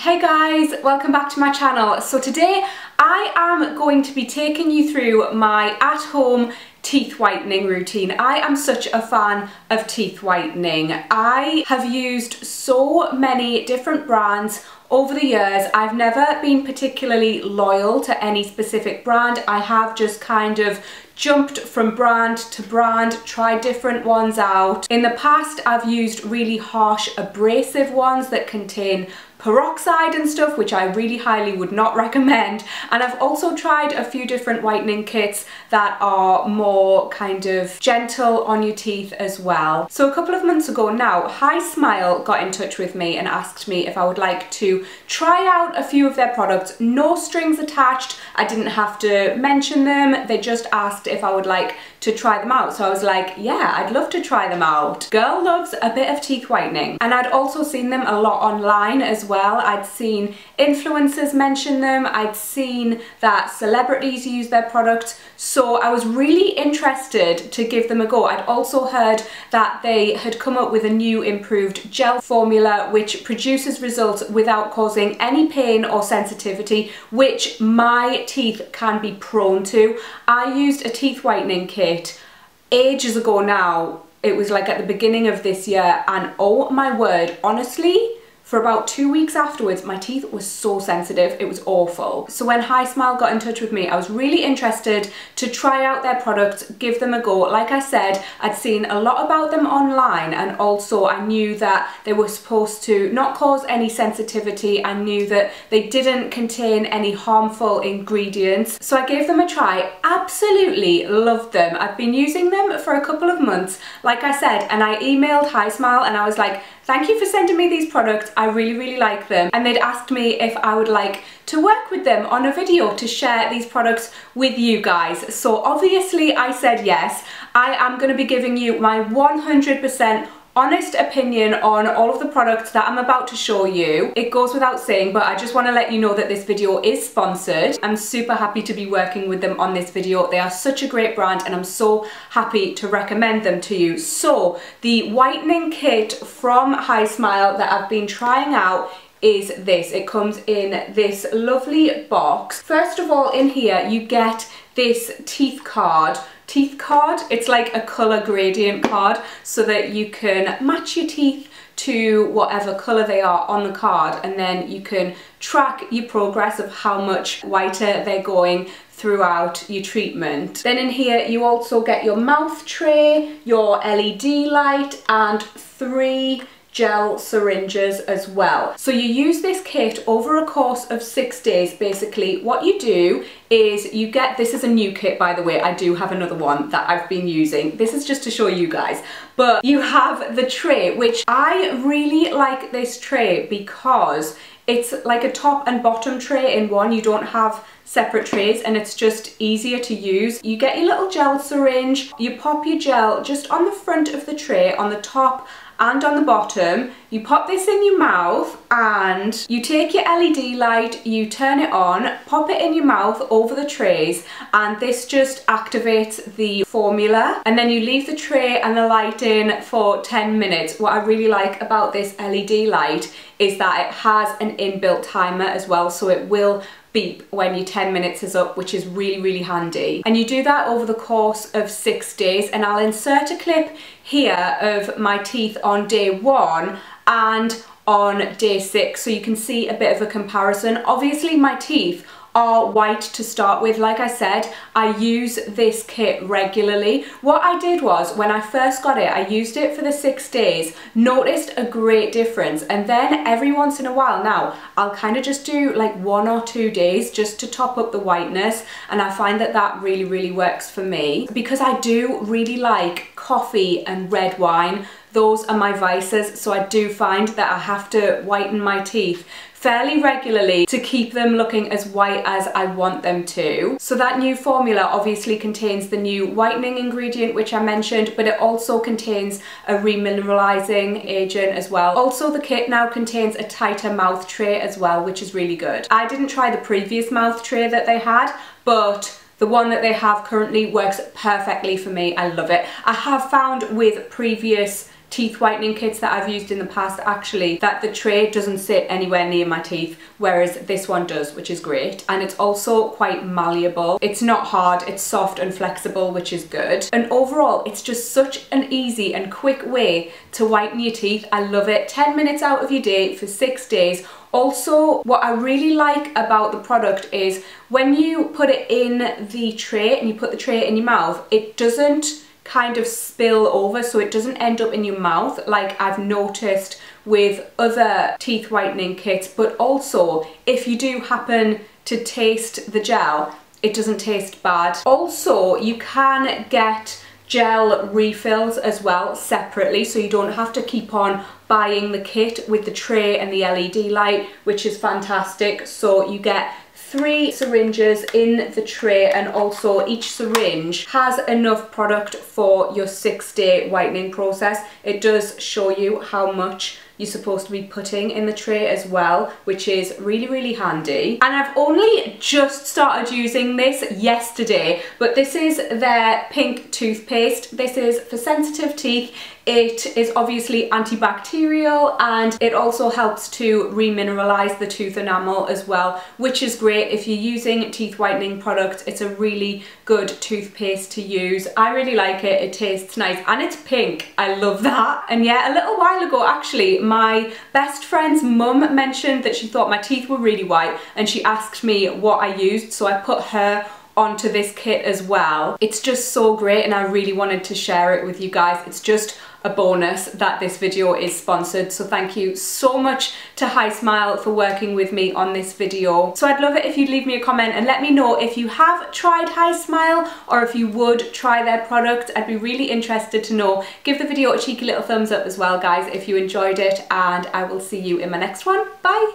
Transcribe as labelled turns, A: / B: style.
A: Hey guys, welcome back to my channel. So today I am going to be taking you through my at-home teeth whitening routine. I am such a fan of teeth whitening. I have used so many different brands over the years. I've never been particularly loyal to any specific brand. I have just kind of jumped from brand to brand, tried different ones out. In the past, I've used really harsh abrasive ones that contain peroxide and stuff, which I really highly would not recommend. And I've also tried a few different whitening kits that are more kind of gentle on your teeth as well. So a couple of months ago now, HISMILE got in touch with me and asked me if I would like to try out a few of their products. No strings attached. I didn't have to mention them. They just asked if I would like to try them out. So I was like, yeah, I'd love to try them out. Girl loves a bit of teeth whitening. And I'd also seen them a lot online as well. I'd seen influencers mention them. I'd seen that celebrities use their products. So I was really interested to give them a go. I'd also heard that they had come up with a new improved gel formula which produces results without causing any pain or sensitivity, which my teeth can be prone to. I used a teeth whitening kit ages ago now. It was like at the beginning of this year, and oh my word, honestly, for about 2 weeks afterwards, my teeth were so sensitive, it was awful. So when HISMILE got in touch with me, I was really interested to try out their products, give them a go. Like I said, I'd seen a lot about them online, and also I knew that they were supposed to not cause any sensitivity. I knew that they didn't contain any harmful ingredients. So I gave them a try, absolutely loved them. I've been using them for a couple of months, like I said, and I emailed HISMILE and I was like, thank you for sending me these products. I really like them. And they'd asked me if I would like to work with them on a video to share these products with you guys. So obviously I said yes. I am going to be giving you my 100% honest opinion on all of the products that I'm about to show you. It goes without saying, but I just want to let you know that this video is sponsored. I'm super happy to be working with them on this video. They are such a great brand and I'm so happy to recommend them to you. So the whitening kit from HISMILE that I've been trying out is this. It comes in this lovely box. First of all, in here you get this teeth card. It's like a colour gradient card so that you can match your teeth to whatever colour they are on the card, and then you can track your progress of how much whiter they're going throughout your treatment. Then in here you also get your mouth tray, your LED light, and 3 gel syringes as well. So you use this kit over a course of 6 days. Basically what you do is you get, this is a new kit by the way, I do have another one that I've been using. This is just to show you guys. But you have the tray, which I really like this tray because it's like a top and bottom tray in one. You don't have separate trays and it's just easier to use. You get your little gel syringe, you pop your gel just on the front of the tray, on the top and on the bottom. You pop this in your mouth and you take your LED light, you turn it on, pop it in your mouth over the trays, and this just activates the formula, and then you leave the tray and the light in for 10 minutes. What I really like about this LED light is that it has an inbuilt timer as well, so it will beep when your 10 minutes is up, which is really handy. And you do that over the course of 6 days, and I'll insert a clip here of my teeth on day 1 and on day 6 so you can see a bit of a comparison. Obviously my teeth are white to start with. Like I said, I use this kit regularly. What I did was, when I first got it, I used it for the 6 days, noticed a great difference, and then every once in a while now, I'll kind of just do like 1 or 2 days just to top up the whiteness, and I find that that really works for me. Because I do really like coffee and red wine, those are my vices, so I do find that I have to whiten my teeth fairly regularly to keep them looking as white as I want them to. So that new formula obviously contains the new whitening ingredient which I mentioned, but it also contains a remineralizing agent as well. Also the kit now contains a tighter mouth tray as well, which is really good. I didn't try the previous mouth tray that they had, but the one that they have currently works perfectly for me. I love it. I have found with previous teeth whitening kits that I've used in the past actually that the tray doesn't sit anywhere near my teeth, whereas this one does, which is great. And it's also quite malleable. It's not hard, it's soft and flexible, which is good. And overall, it's just such an easy and quick way to whiten your teeth. I love it. 10 minutes out of your day for 6 days. Also, what I really like about the product is when you put it in the tray and you put the tray in your mouth, it doesn't kind of spill over, so it doesn't end up in your mouth like I've noticed with other teeth whitening kits. But also, if you do happen to taste the gel, it doesn't taste bad. Also, you can get gel refills as well separately, so you don't have to keep on buying the kit with the tray and the LED light, which is fantastic. So you get 3 syringes in the tray, and also each syringe has enough product for your 6-day whitening process. It does show you how much you're supposed to be putting in the tray as well, which is really, really handy. And I've only just started using this yesterday, but this is their pink toothpaste. This is for sensitive teeth. It is obviously antibacterial, and it also helps to remineralize the tooth enamel as well, which is great if you're using teeth whitening products. It's a really good toothpaste to use. I really like it. It tastes nice and it's pink. I love that. And yeah, a little while ago actually, my best friend's mum mentioned that she thought my teeth were really white, and she asked me what I used, so I put her onto this kit as well. It's just so great, and I really wanted to share it with you guys. It's just a bonus that this video is sponsored, so thank you so much to HISMILE for working with me on this video. So I'd love it if you'd leave me a comment and let me know if you have tried HISMILE or if you would try their product. I'd be really interested to know. Give the video a cheeky little thumbs up as well, guys, if you enjoyed it, and I will see you in my next one. Bye!